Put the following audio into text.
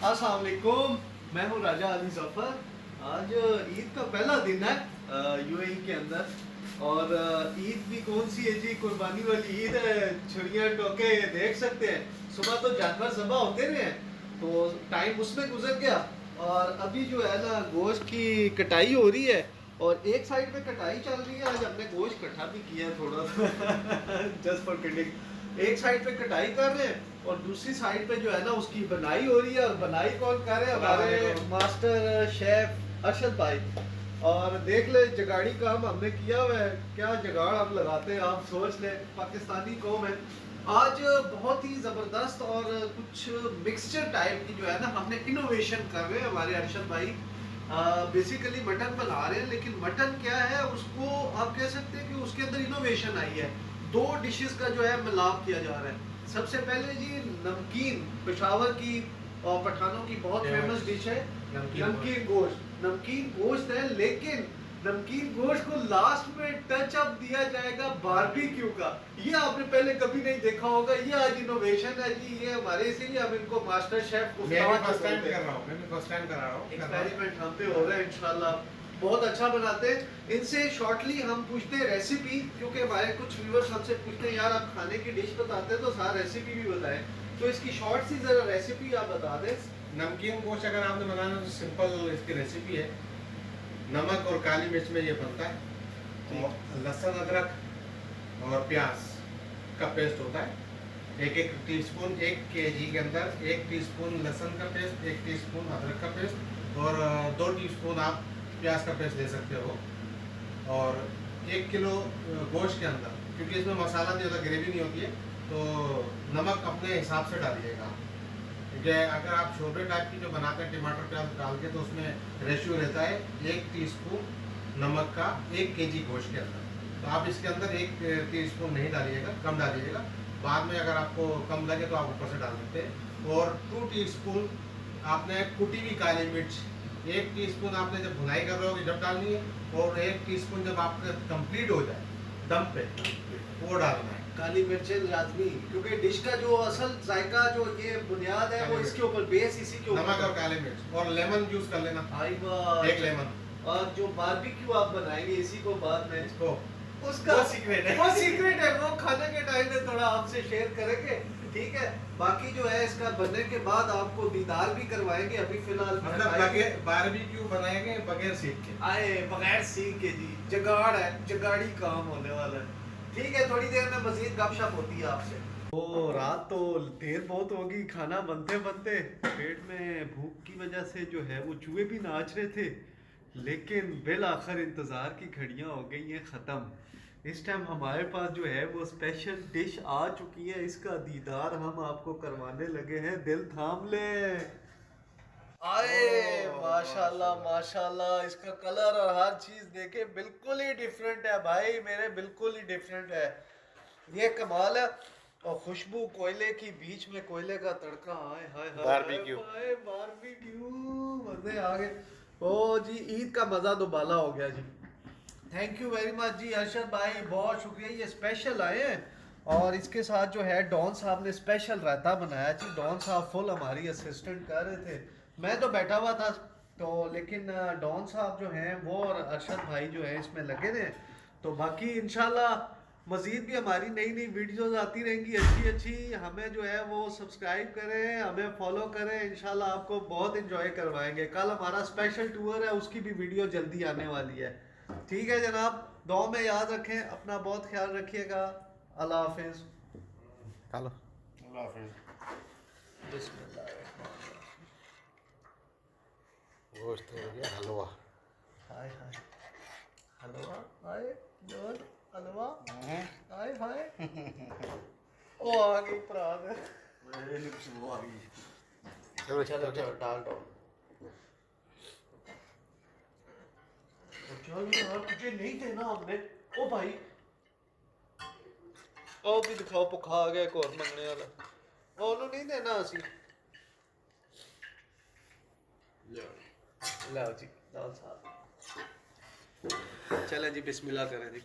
अस्सलाम वालेकुम, मैं हूँ राजा अली जफर। आज ईद का पहला दिन है यूएई के अंदर। और ईद भी कौन सी है जी, कुर्बानी वाली ईद है। छुरियाँ टोके देख सकते हैं। सुबह तो जानवर ज़बह होते रहे हैं, तो टाइम उसमें गुजर गया। और अभी जो है ना, गोश्त की कटाई हो रही है और एक साइड पे कटाई चल रही है। आज हमने गोश्त इकट्ठा भी किया है थोड़ा सा जस्ट फॉर किडिंग। एक साइड पे कटाई कर रहे हैं और दूसरी साइड पे जो है ना, उसकी बनाई हो रही है। और बनाई कौन कर रहे हैं? हमारे मास्टर शेफ अरशद भाई। और देख ले, जगाड़ी काम हमने किया हुआ है। क्या जगाड़ हम लगाते हैं, आप सोच ले। पाकिस्तानी कौम है। आज बहुत ही ज़बरदस्त और कुछ मिक्सचर टाइप की जो है ना, हमने इनोवेशन कर रहे हैं हमारे अरशद भाई। बेसिकली मटन बना रहे हैं, लेकिन मटन क्या है, उसको आप कह सकते हैं कि उसके अंदर इनोवेशन आई है। दो डिशेस का जो है मिलाप किया जा रहा है। सबसे पहले जी, नमकीन, पेशावर की और पठानों की बहुत फेमस डिश है नमकीन गोश्त। नमकीन गोश्त है, लेकिन नमकीन गोश्त को लास्ट में टच अप दिया जाएगा बारबेक्यू का। ये आपने पहले कभी नहीं देखा होगा। ये आज इनोवेशन है जी, ये हमारे, इसीलिए हम इनको मास्टर शेफ एक्सपेरिमेंट हम पे हो रहा है। इंशाल्लाह बहुत अच्छा बनाते हैं। इनसे शॉर्टली हम पूछते हैं रेसिपी, क्योंकि हमारे कुछ व्यूअर्स हमसे पूछते हैं यार आप खाने की डिश बताते हैं तो सारा रेसिपी भी बताएं। तो इसकी शॉर्ट सी जरा रेसिपी आप बता दें। नमकीन गोश्त अगर आपने बनाना तो सिंपल इसकी रेसिपी है। नमक और काली मिर्च में ये बनता है, और लहसुन अदरक और प्याज का पेस्ट होता है। एक एक टीस्पून, 1 kg के अंदर 1 टीस्पून लहसुन का पेस्ट, 1 टीस्पून अदरक का पेस्ट और 2 टीस्पून आप प्याज का पेस्ट दे सकते हो। और 1 किलो गोश्त के अंदर, क्योंकि इसमें मसाला नहीं होता, ग्रेवी नहीं होती है, तो नमक अपने हिसाब से डालिएगा। क्योंकि अगर आप छोटे टाइप की जो बनाते हैं टमाटर प्याज डाल के, तो उसमें रेशियो रहता है 1 टीस्पून नमक का 1 kg गोश्त के अंदर। तो आप इसके अंदर 1 टीस्पून नहीं डालिएगा, कम डालिएगा। बाद में अगर आपको कम लगे तो आप ऊपर से डाल सकते हैं। और 2 टीस्पून आपने कुटी हुई काली मिर्च, 1 टीस्पून आपने जब भुनाई कर रहे हो जब डालनी है, और 1 टीस्पून जब आपका कंप्लीट हो जाए दम पे, वो डालना है। काली मिर्चें लाजमी, क्योंकि डिश का जो असल जायका, जो ये बुनियाद है, वो इसके ऊपर, बेस इसी के ऊपर। नमक और काली मिर्च और लेमन जूस कर लेना, एक लेमन। और जो बारबेक्यू आप बनाएंगे इसी को बाद में, इसको उसका वो सीक्रेट है, वो सीक्रेट है, वो खाने के टाइम में थोड़ा आपसे शेयर करेंगे। ठीक है। बाकी जो है, इसका बनने के बाद आपको दीदार भी करवाएंगे। अभी फिलहाल मतलब बगैर बारबेक्यू बनाएंगे, बगैर सीख के आए, बगैर सीख के जी। जगाड़ है, जगाड़ी काम होने वाला है। ठीक है, थोड़ी देर में मजीद गपशप होती है आपसे। ओ, रात तो देर बहुत होगी, खाना बनते बनते पेट में भूख की वजह से जो है वो चूहे भी नाच रहे थे। लेकिन बिल आखिर इंतज़ार की घड़ियां हो गई हैं ख़त्म। इस टाइम हमारे पास जो है वो स्पेशल डिश आ चुकी है। इसका दीदार हम आपको करवाने लगे हैं। दिल थाम ले। आए, माशाल्लाह माशाल्लाह, इसका कलर और हर चीज देखे बिल्कुल ही डिफरेंट है भाई मेरे, बिल्कुल ही डिफरेंट है। ये कमाल है। और खुशबू कोयले की, बीच में कोयले का तड़का। हाय हाय हाय बारबेक्यू। हाय, बारबेक्यू, मजे आ गए। ओ जी, ईद का मजा तो बाला हो गया जी। थैंक यू वेरी मच जी अरशद भाई, बहुत शुक्रिया। ये स्पेशल आए हैं। और इसके साथ जो है डॉन साहब ने स्पेशल रायता बनाया जी। डॉन साहब फुल हमारी असिस्टेंट कर रहे थे, मैं तो बैठा हुआ था। तो लेकिन डॉन साहब जो हैं वो और अरशद भाई जो है इसमें लगे थे। तो बाकी इंशाल्लाह मज़ीद भी हमारी नई नई वीडियोस आती रहेंगी अच्छी अच्छी। हमें जो है वो सब्सक्राइब करें, हमें फॉलो करें। इंशाल्लाह आपको बहुत इंजॉय करवाएंगे। कल हमारा स्पेशल टूर है, उसकी भी वीडियो जल्दी आने वाली है। ठीक है जनाब, दुआ में याद रखें, अपना बहुत ख्याल रखिएगा। अल्लाह हाफिज़। खा लो। अल्लाह हाफिज़। बिस्मिल्लाह। गोश्त हो गया हलवा। हाय हाय, हलवा हाय, जोर हलवा हाय हाय। ओ आ गई प्राग। वो आ गई। चलो चलो चलो, डाल दो। चलो यार, तुझे नहीं देना हमने। ओ भाई, ओ भी दिखाओ, भुखा आ गया एक और मंगने वाला। ओनू नहीं देना असी। लो जी दाल साहब। चले जी, बिस्मिल्लाह करें जी।